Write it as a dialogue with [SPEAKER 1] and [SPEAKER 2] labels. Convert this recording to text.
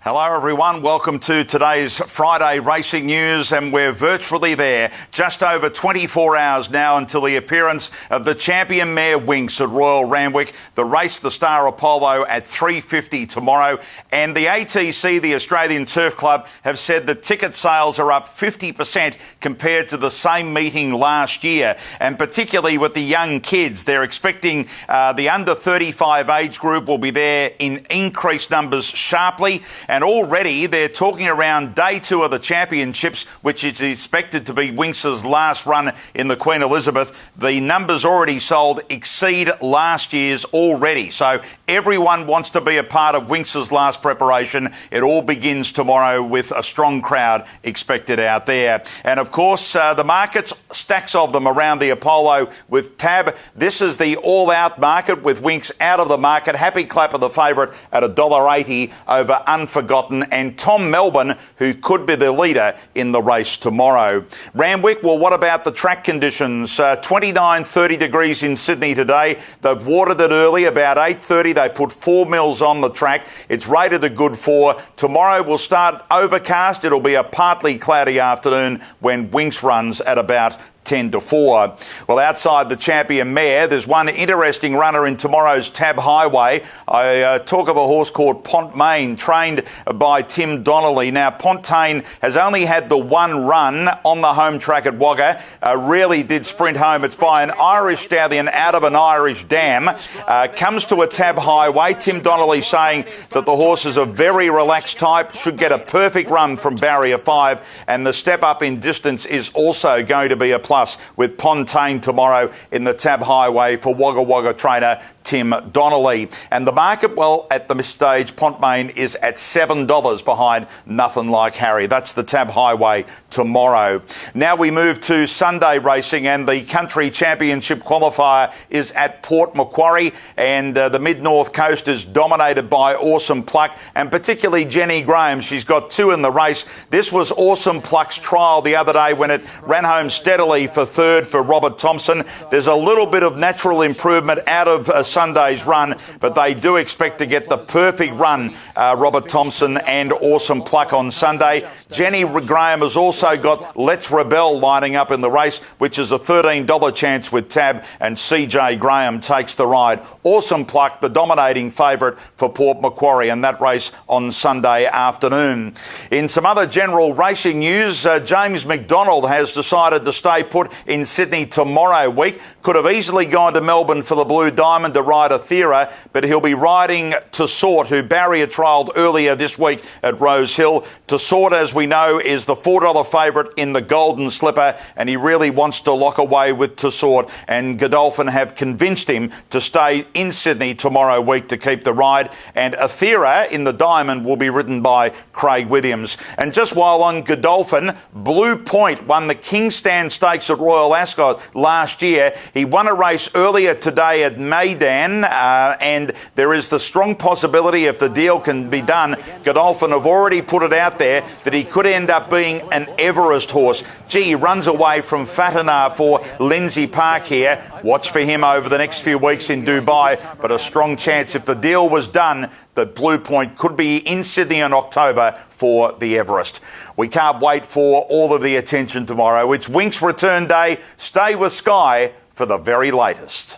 [SPEAKER 1] Hello everyone, welcome to today's Friday Racing News, and we're virtually there. Just over 24 hours now until the appearance of the champion mare Winx at Royal Randwick. The race, the Star Apollo, at 3:50 tomorrow. And the ATC, the Australian Turf Club, have said that ticket sales are up 50% compared to the same meeting last year. And particularly with the young kids, they're expecting the under 35 age group will be there in increased numbers sharply. And already they're talking around day two of the championships, which is expected to be Winx's last run in the Queen Elizabeth. The numbers already sold exceed last year's already. So everyone wants to be a part of Winx's last preparation. It all begins tomorrow with a strong crowd expected out there. And of course, the markets, stacks of them around the Apollo with Tab. This is the all-out market with Winx out of the market. Happy Clap of the favourite at $1.80 over Unforgotten, and Tom Melbourne, who could be the leader in the race tomorrow. Randwick, well, what about the track conditions? 29, 30 degrees in Sydney today. They've watered it early, about 8:30. They put 4 mils on the track. It's rated a good 4. Tomorrow will start overcast. It'll be a partly cloudy afternoon when Winx runs at about 10 to 4. Well, outside the champion mare, there's one interesting runner in tomorrow's Tab Highway. I talk of a horse called Pontmain, trained by Tim Donnelly. Now, Pontmain has only had the one run on the home track at Wagga. Really did sprint home. It's by an Irish stallion out of an Irish dam. Comes to a Tab Highway. Tim Donnelly saying that the horse is a very relaxed type, should get a perfect run from barrier 5, and the step up in distance is also going to be a plus with Pontmain tomorrow in the Tab Highway for Wagga Wagga trainer Tim Donnelly. And the market, well, at the stage, Pontmain is at $7 behind Nothing Like Harry. That's the Tab Highway tomorrow. Now we move to Sunday racing, and the Country Championship qualifier is at Port Macquarie, and the Mid-North Coast is dominated by Awesome Pluck, and particularly Jenny Graham. She's got 2 in the race. This was Awesome Pluck's trial the other day when it ran home steadily for third for Robert Thompson. There's a little bit of natural improvement out of Sunday's run, but they do expect to get the perfect run, Robert Thompson and Awesome Pluck on Sunday. Jenny Graham has also got Let's Rebel lining up in the race, which is a $13 chance with Tab, and CJ Graham takes the ride. Awesome Pluck, the dominating favourite for Port Macquarie, and that race on Sunday afternoon. In some other general racing news, James McDonald has decided to stay put in Sydney tomorrow week. Could have easily gone to Melbourne for the Blue Diamond to ride Athera, but he'll be riding Tessort, who barrier trialled earlier this week at Rose Hill. Tessort, as we know, is the $4 favourite in the Golden Slipper, and he really wants to lock away with Tessort, and Godolphin have convinced him to stay in Sydney tomorrow week to keep the ride. And Athera in the Diamond will be ridden by Craig Williams. And just while on Godolphin, Blue Point won the Kingston Stakes at Royal Ascot last year. He won a race earlier today at Meydan, and there is the strong possibility, if the deal can be done, Godolphin have already put it out there that he could end up being an Everest horse. Gee, he runs away from Fatanar for Lindsay Park here. Watch for him over the next few weeks in Dubai, but a strong chance, if the deal was done, that Blue Point could be in Sydney in October for the Everest. We can't wait for all of the attention tomorrow. It's Winx return day. Stay with Sky for the very latest.